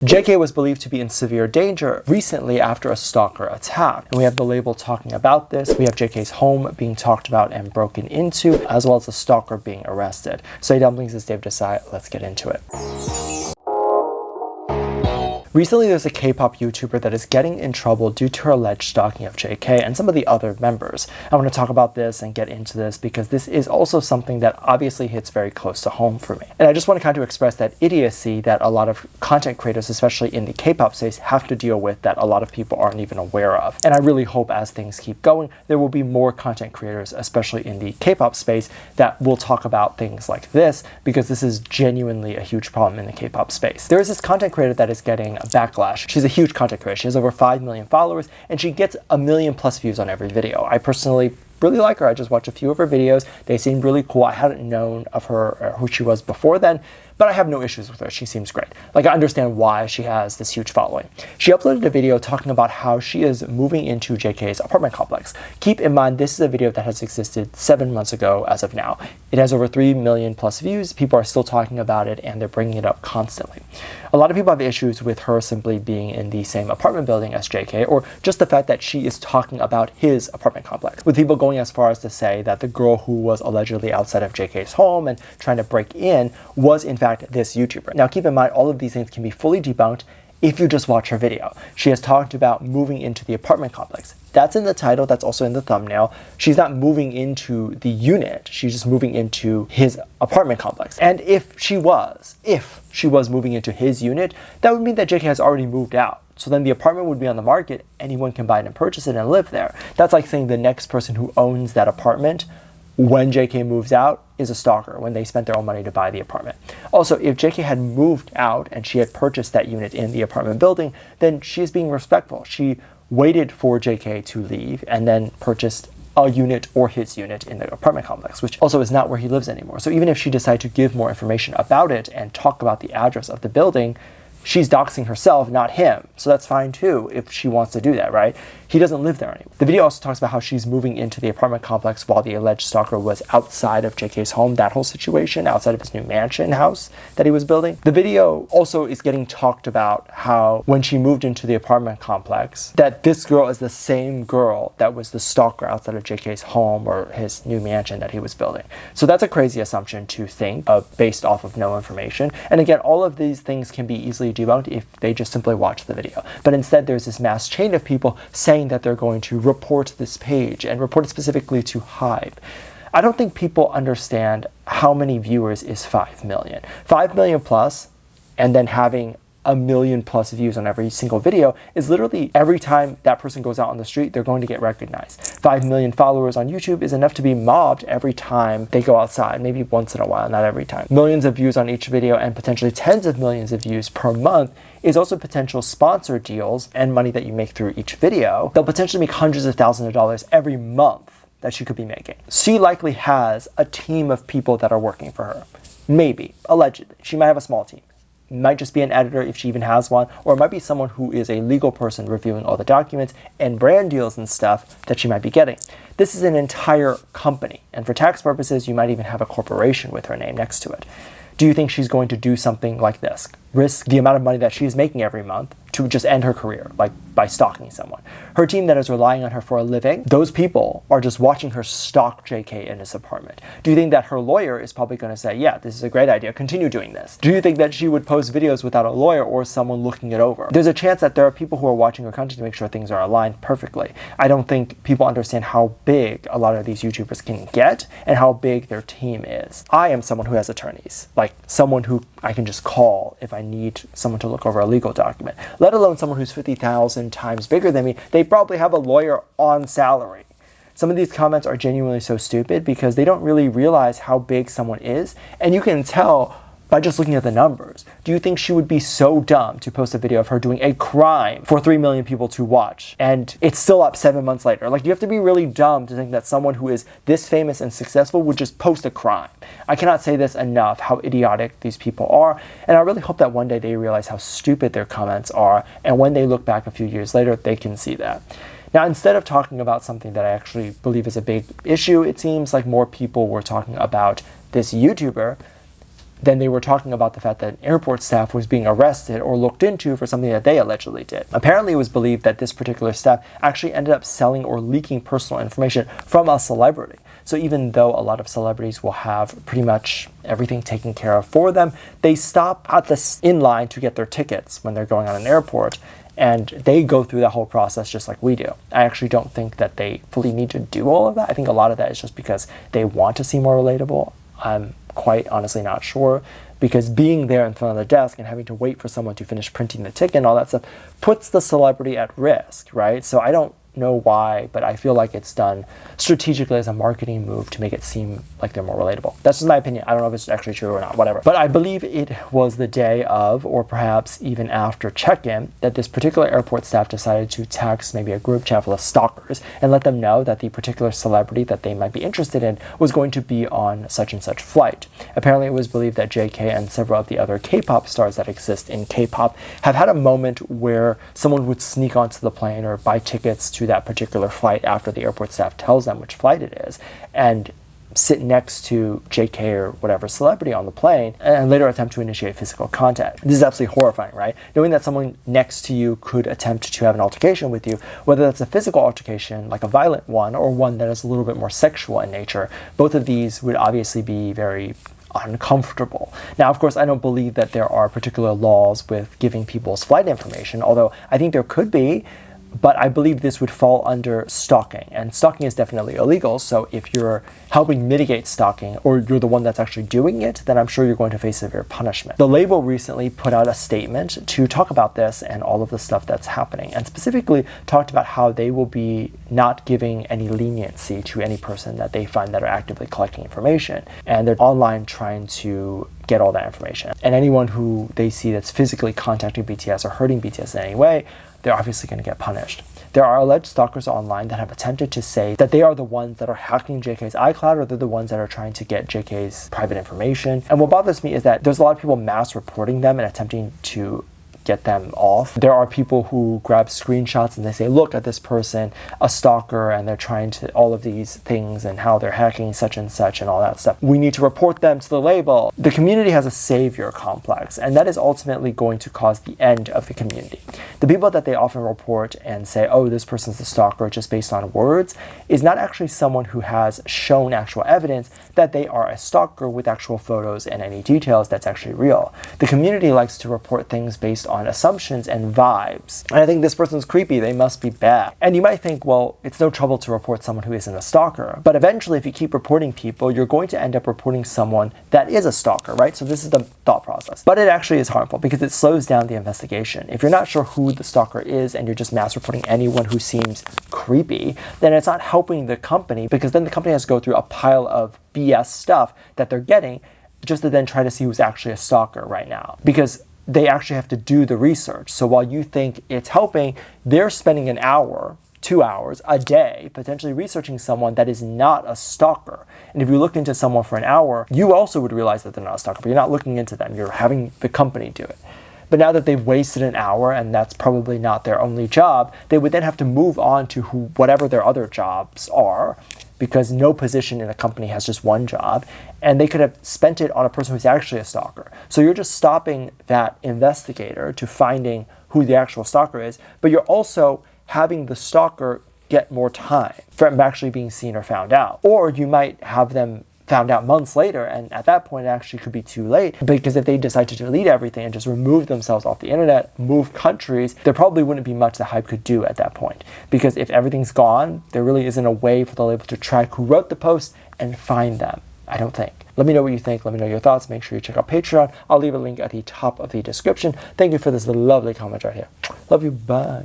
JK was believed to be in severe danger recently after a stalker attack. And we have the label talking about this. We have JK's home being talked about and broken into, as well as a stalker being arrested. So Dumplings is Dave Desai. Let's get into it. Recently, there's a K-pop YouTuber that is getting in trouble due to her alleged stalking of JK and some of the other members. I want to talk about this and get into this because this is also something that obviously hits very close to home for me. And I just want to kind of express that idiocy that a lot of content creators, especially in the K-pop space, have to deal with that a lot of people aren't even aware of. And I really hope as things keep going, there will be more content creators, especially in the K-pop space, that will talk about things like this because this is genuinely a huge problem in the K-pop space. There is this content creator that is getting a backlash. She's a huge content creator. She has over 5 million followers and she gets 1 million plus views on every video. I personally really like her. I just watched a few of her videos. They seemed really cool. I hadn't known of her or who she was before then, but I have no issues with her. She seems great. Like, I understand why she has this huge following. She uploaded a video talking about how she is moving into JK's apartment complex. Keep in mind, this is a video that has existed 7 months ago as of now. It has over 3 million plus views. People are still talking about it and they're bringing it up constantly. A lot of people have issues with her simply being in the same apartment building as JK, or just the fact that she is talking about his apartment complex, with people going as far as to say that the girl who was allegedly outside of JK's home and trying to break in was in fact this YouTuber. Now keep in mind, all of these things can be fully debunked if you just watch her video. She has talked about moving into the apartment complex. That's in the title, that's also in the thumbnail. She's not moving into the unit, she's just moving into his apartment complex. And if she was moving into his unit, that would mean that JK has already moved out. So then the apartment would be on the market, anyone can buy it and purchase it and live there. That's like saying the next person who owns that apartment when JK moves out is a stalker, when they spent their own money to buy the apartment. Also, if JK had moved out and she had purchased that unit in the apartment building, then she's being respectful. She waited for JK to leave and then purchased a unit or his unit in the apartment complex, which also is not where he lives anymore. So even if she decided to give more information about it and talk about the address of the building, she's doxing herself, not him. So that's fine too if she wants to do that, right? He doesn't live there anymore. The video also talks about how she's moving into the apartment complex while the alleged stalker was outside of JK's home, that whole situation, outside of his new mansion house that he was building. The video also is getting talked about how when she moved into the apartment complex, that this girl is the same girl that was the stalker outside of JK's home or his new mansion that he was building. So that's a crazy assumption to think of based off of no information. And again, all of these things can be easily debunked if they just simply watch the video. But instead, there's this mass chain of people saying that they're going to report this page and report it specifically to HYBE. I don't think people understand how many viewers is 5 million. 5 million plus, and then having 1 million plus views on every single video is literally every time that person goes out on the street, they're going to get recognized. 5 million followers on YouTube is enough to be mobbed every time they go outside, maybe once in a while, not every time. Millions of views on each video and potentially tens of millions of views per month is also potential sponsor deals and money that you make through each video. They'll potentially make hundreds of thousands of dollars every month that she could be making. She likely has a team of people that are working for her. Maybe, allegedly. She might have a small team. It might just be an editor if she even has one, or it might be someone who is a legal person reviewing all the documents and brand deals and stuff that she might be getting. This is an entire company, and for tax purposes, you might even have a corporation with her name next to it. Do you think she's going to do something like this? Risk the amount of money that she's making every month to just end her career, like by stalking someone. Her team that is relying on her for a living, those people are just watching her stalk JK in his apartment. Do you think that her lawyer is probably going to say, yeah, this is a great idea, continue doing this? Do you think that she would post videos without a lawyer or someone looking it over? There's a chance that there are people who are watching her content to make sure things are aligned perfectly. I don't think people understand how big a lot of these YouTubers can get and how big their team is. I am someone who has attorneys, like someone who I can just call if I need someone to look over a legal document, let alone someone who's 50,000 times bigger than me. They probably have a lawyer on salary. Some of these comments are genuinely so stupid because they don't really realize how big someone is, and you can tell by just looking at the numbers. Do you think she would be so dumb to post a video of her doing a crime for 3 million people to watch and it's still up 7 months later? Like, you have to be really dumb to think that someone who is this famous and successful would just post a crime. I cannot say this enough, how idiotic these people are, and I really hope that one day they realize how stupid their comments are, and when they look back a few years later, they can see that. Now, instead of talking about something that I actually believe is a big issue, it seems like more people were talking about this YouTuber then they were talking about the fact that airport staff was being arrested or looked into for something that they allegedly did. Apparently, it was believed that this particular staff actually ended up selling or leaking personal information from a celebrity. So even though a lot of celebrities will have pretty much everything taken care of for them, they stop at in line to get their tickets when they're going on an airport, and they go through that whole process just like we do. I actually don't think that they fully need to do all of that. I think a lot of that is just because they want to seem more relatable. I'm quite honestly not sure, because being there in front of the desk and having to wait for someone to finish printing the ticket and all that stuff puts the celebrity at risk, right? So I don't know why, but I feel like it's done strategically as a marketing move to make it seem like they're more relatable. That's just my opinion. I don't know if it's actually true or not, whatever. But I believe it was the day of, or perhaps even after check-in, that this particular airport staff decided to text maybe a group chat full of stalkers and let them know that the particular celebrity that they might be interested in was going to be on such and such flight. Apparently, it was believed that JK and several of the other K-pop stars that exist in K-pop have had a moment where someone would sneak onto the plane or buy tickets to that particular flight after the airport staff tells them which flight it is, and sit next to JK or whatever celebrity on the plane and later attempt to initiate physical contact. This is absolutely horrifying, right? Knowing that someone next to you could attempt to have an altercation with you, whether that's a physical altercation, like a violent one, or one that is a little bit more sexual in nature, both of these would obviously be very uncomfortable. Now, of course, I don't believe that there are particular laws with giving people's flight information, although I think there could be. But I believe this would fall under stalking, and stalking is definitely illegal. So if you're helping mitigate stalking, or you're the one that's actually doing it, then I'm sure you're going to face severe punishment. The label recently put out a statement to talk about this and all of the stuff that's happening, and specifically talked about how they will be not giving any leniency to any person that they find that are actively collecting information, and they're online trying to get all that information. And anyone who they see that's physically contacting BTS or hurting BTS in any way, they're obviously going to get punished. There are alleged stalkers online that have attempted to say that they are the ones that are hacking JK's iCloud, or they're the ones that are trying to get JK's private information. And what bothers me is that there's a lot of people mass reporting them and attempting to get them off. There are people who grab screenshots and they say, look at this person, a stalker, and they're trying to all of these things and how they're hacking such and such and all that stuff. We need to report them to the label. The community has a savior complex, and that is ultimately going to cause the end of the community. The people that they often report and say, oh, this person's a stalker just based on words, is not actually someone who has shown actual evidence that they are a stalker with actual photos and any details that's actually real. The community likes to report things based on assumptions and vibes. And I think this person's creepy, they must be bad. And you might think, well, it's no trouble to report someone who isn't a stalker. But eventually, if you keep reporting people, you're going to end up reporting someone that is a stalker, right? So this is the thought process. But it actually is harmful because it slows down the investigation. If you're not sure who the stalker is and you're just mass reporting anyone who seems creepy, then it's not helping the company, because then the company has to go through a pile of BS stuff that they're getting just to then try to see who's actually a stalker right now. Because they actually have to do the research. So while you think it's helping, they're spending an hour, 2 hours a day potentially researching someone that is not a stalker. And if you look into someone for an hour, you also would realize that they're not a stalker, but you're not looking into them. You're having the company do it. But now that they've wasted an hour, and that's probably not their only job, they would then have to move on to whatever their other jobs are, because no position in a company has just one job, and they could have spent it on a person who's actually a stalker. So you're just stopping that investigator to finding who the actual stalker is, but you're also having the stalker get more time from actually being seen or found out. Or you might have them found out months later, and at that point it actually could be too late, because if they decide to delete everything and just remove themselves off the internet, move countries, there probably wouldn't be much that HYBE could do at that point. Because if everything's gone, there really isn't a way for the label to track who wrote the post and find them, I don't think. Let me know what you think. Let me know your thoughts. Make sure you check out Patreon. I'll leave a link at the top of the description. Thank you for this lovely comment right here. Love you. Bye.